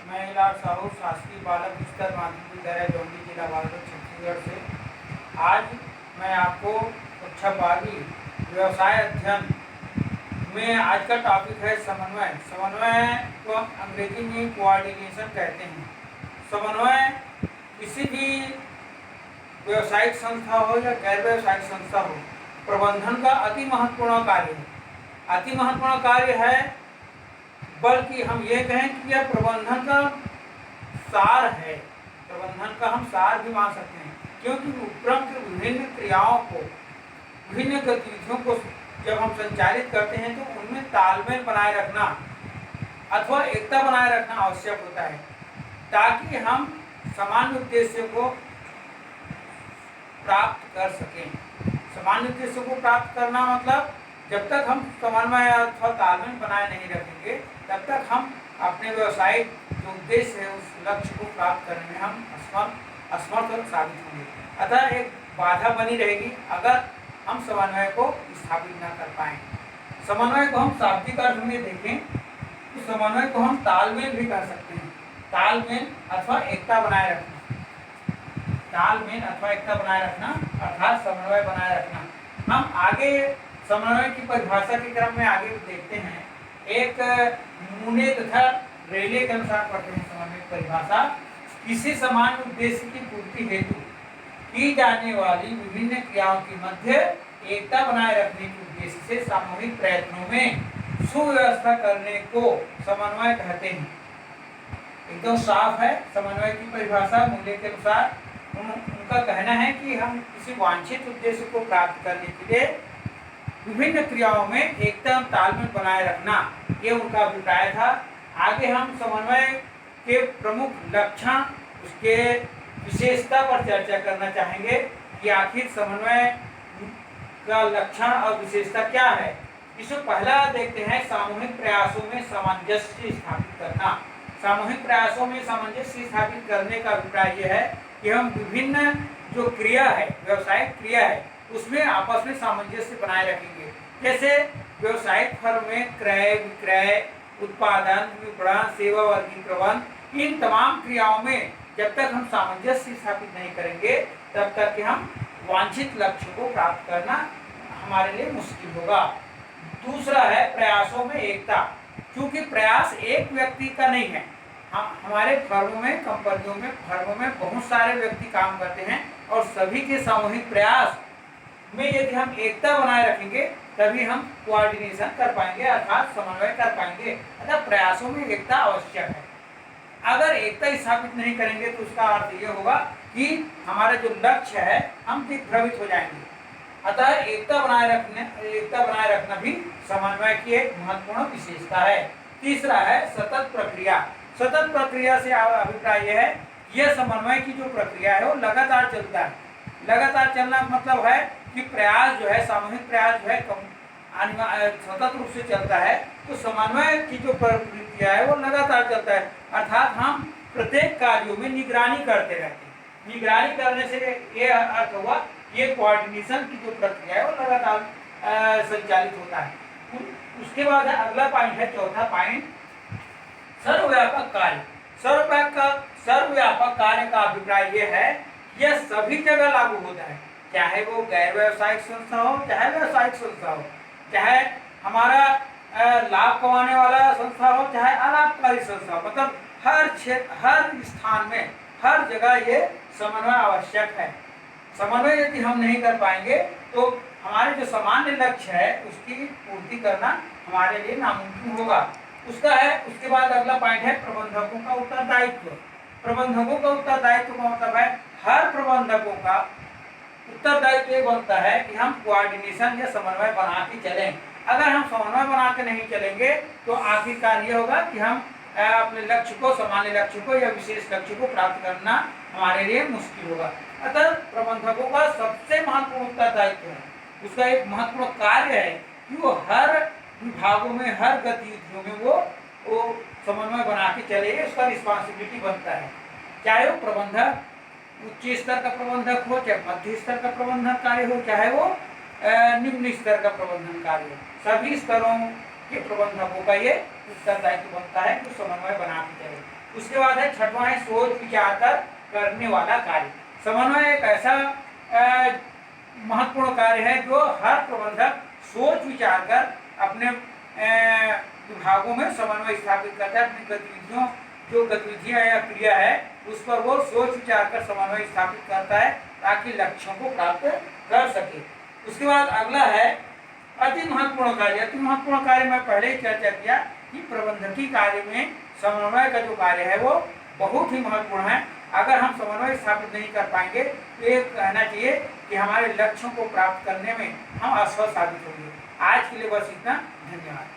मैं इलाल साहू शासकीय बालक स्तर माध्यमिक विद्यालय जौनपुर जिला भारत छत्तीसगढ़ से आज मैं आपको कक्षा 12वीं व्यवसाय अध्ययन में आज का टॉपिक है समन्वय। समन्वय को अंग्रेजी में कोऑर्डिनेशन कहते हैं। समन्वय किसी भी व्यवसायिक संस्था हो या गैर व्यवसायिक संस्था हो, प्रबंधन का अति महत्वपूर्ण कार्य है। अति महत्वपूर्ण कार्य है, बल्कि हम ये कहें कि यह प्रबंधन का सार है। प्रबंधन का हम सार भी मान सकते हैं, क्योंकि उपक्रम की विभिन्न क्रियाओं को, विभिन्न गतिविधियों को जब हम संचालित करते हैं तो उनमें तालमेल बनाए रखना अथवा एकता बनाए रखना आवश्यक होता है, ताकि हम सामान्य उद्देश्य को प्राप्त कर सकें। सामान्य उद्देश्य को प्राप्त करना मतलब जब तक हम समन्वय अथवा तालमेल बनाए नहीं रखेंगे, तब तक हम अपने व्यवसायिक जो उद्देश्य है उस लक्ष्य को प्राप्त करने में हम असमर्थ साबित होंगे। अतः एक बाधा बनी रहेगी अगर हम समन्वय को स्थापित न कर पाएं। समन्वय को हम शाब्दिक अर्थ में देखें तो समन्वय को हम तालमेल भी कर सकते हैं। तालमेल अथवा एकता बनाए रखना, तालमेल अथवा एकता बनाए रखना अर्थात समन्वय बनाए रखना। हम आगे समन्वय की परिभाषा के क्रम में आगे देखते हैं। एक मूने तथा रेले के अनुसार पढ़ते हैं समन्वय की परिभाषा। किसी समान उद्देश्य की पूर्ति हेतु की जाने वाली विभिन्न क्रियाओं के मध्य एकता बनाए रखने के उद्देश्य से सामूहिक प्रयत्नों में सुव्यवस्था करने को समन्वय कहते हैं। एकदम साफ है समन्वय की परिभाषा। मूल्य के अनुसार उनका कहना है कि हम किसी वांछित उद्देश्य को प्राप्त करने के लिए विभिन्न क्रियाओं में एकता तालमेल बनाए रखना, ये उनका अभिप्राय था। आगे हम समन्वय के प्रमुख लक्षण, उसके विशेषता पर चर्चा करना चाहेंगे कि आखिर समन्वय का लक्षण और विशेषता क्या है। इसमें पहला देखते हैं सामूहिक प्रयासों में सामंजस्य स्थापित करना। सामूहिक प्रयासों में सामंजस्य स्थापित करने का अभिप्राय यह है कि हम विभिन्न जो क्रिया है, व्यवसायिक क्रिया है, उसमें आपस में सामंजस्य बनाए रखेंगे। जैसे व्यवसायिक फर्म में क्रय विक्रय, उत्पादन, विपणन, सेवा वर्गीकरण, इन तमाम क्रियाओं में जब तक हम सामंजस्य स्थापित नहीं करेंगे तब तक कि हम वांछित लक्ष्य को प्राप्त करना हमारे लिए मुश्किल होगा। दूसरा है प्रयासों में एकता। क्योंकि प्रयास एक व्यक्ति का नहीं है, हमारे फर्मों में, कंपनियों में, फर्मों में बहुत सारे व्यक्ति काम करते हैं और सभी के सामूहिक प्रयास में यदि हम एकता बनाए रखेंगे तभी हम कोऑर्डिनेशन कर पाएंगे अर्थात समन्वय कर पाएंगे। अतः प्रयासों में एकता आवश्यक है। अगर एकता स्थापित नहीं करेंगे तो उसका अर्थ ये होगा कि हमारा जो लक्ष्य है हम दिग्भ्रमित हो जाएंगे। अतः एकता बनाए रखना भी समन्वय की एक महत्वपूर्ण विशेषता है। तीसरा है सतत प्रक्रिया। सतत प्रक्रिया से अभिप्राय यह है, यह समन्वय की जो प्रक्रिया है वो लगातार चलता है। लगातार चलना मतलब है कि प्रयास जो है, सामूहिक प्रयास जो है सतत रूप से चलता है, तो समन्वय की जो प्रक्रिया है वो लगातार चलता है। अर्थात हम प्रत्येक कार्यों में निगरानी करते रहते हैं। निगरानी करने से ये अर्थ हुआ, ये कोऑर्डिनेशन की जो प्रक्रिया है वो लगातार संचालित होता है। उसके बाद अगला पॉइंट है, चौथा पॉइंट, सर्वव्यापक कार्य। सर्वव्यापक कार्य का अभिप्राय यह है, यह सभी जगह लागू होता है, चाहे वो गैर व्यवसायिक संस्था हो, चाहे व्यवसायिक संस्था हो, चाहे हमारा लाभ कमाने वाला संस्था हो, चाहे अलाभकारी संस्था हो। मतलब हर क्षेत्र, हर स्थान में, हर जगह ये समन्वय आवश्यक है। समन्वय यदि हम नहीं कर पाएंगे तो हमारे जो सामान्य लक्ष्य है उसकी पूर्ति करना हमारे लिए नामुमकिन होगा। उसके बाद अगला पॉइंट है प्रबंधकों का उत्तरदायित्व। प्रबंधकों का उत्तरदायित्व का मतलब है, हर प्रबंधकों का उत्तरदायित्व ये बनता है कि हम कोऑर्डिनेशन या समन्वय बना के चलें। अगर हम समन्वय बना के नहीं चलेंगे तो आखिरकार ये होगा कि हम अपने लक्ष्य को, सामान्य लक्ष्य को या विशेष लक्ष्य को प्राप्त करना हमारे लिए मुश्किल होगा। अतः प्रबंधकों का सबसे महत्वपूर्ण उत्तरदायित्व है, उसका एक महत्वपूर्ण कार्य है कि वो हर विभागों में, हर गतिविधियों में वो समन्वय बना के चले, उसका रिस्पॉन्सिबिलिटी बनता है। चाहे वो प्रबंधक उच्च स्तर का प्रबंधक हो, चाहे मध्य स्तर का प्रबंधन कार्य हो, चाहे वो निम्न स्तर का प्रबंधन कार्य हो, सभी स्तरों के प्रबंधकों का ये उत्तरदायित्व बनता है कि समन्वय बना के चले। उसके बाद है छठवां है सोच विचार कर करने वाला कार्य। समन्वय एक ऐसा महत्वपूर्ण कार्य है जो हर प्रबंधक सोच विचार कर अपने विभागों में समन्वय स्थापित करता है। अपनी गतिविधियों जो गतिविधियां या क्रिया है उस पर वो सोच विचार कर समन्वय स्थापित करता है ताकि लक्ष्यों को प्राप्त कर सके। उसके बाद अगला है अति महत्वपूर्ण कार्य। अति महत्वपूर्ण कार्य मैं पहले ही चर्चा किया कि प्रबंधकीय कार्य में समन्वय का जो कार्य है वो बहुत ही महत्वपूर्ण है। अगर हम समन्वय स्थापित नहीं कर पाएंगे तो ये कहना चाहिए कि हमारे लक्ष्यों को प्राप्त करने में हम असफल साबित होंगे। आज के लिए बस इतना, धन्यवाद।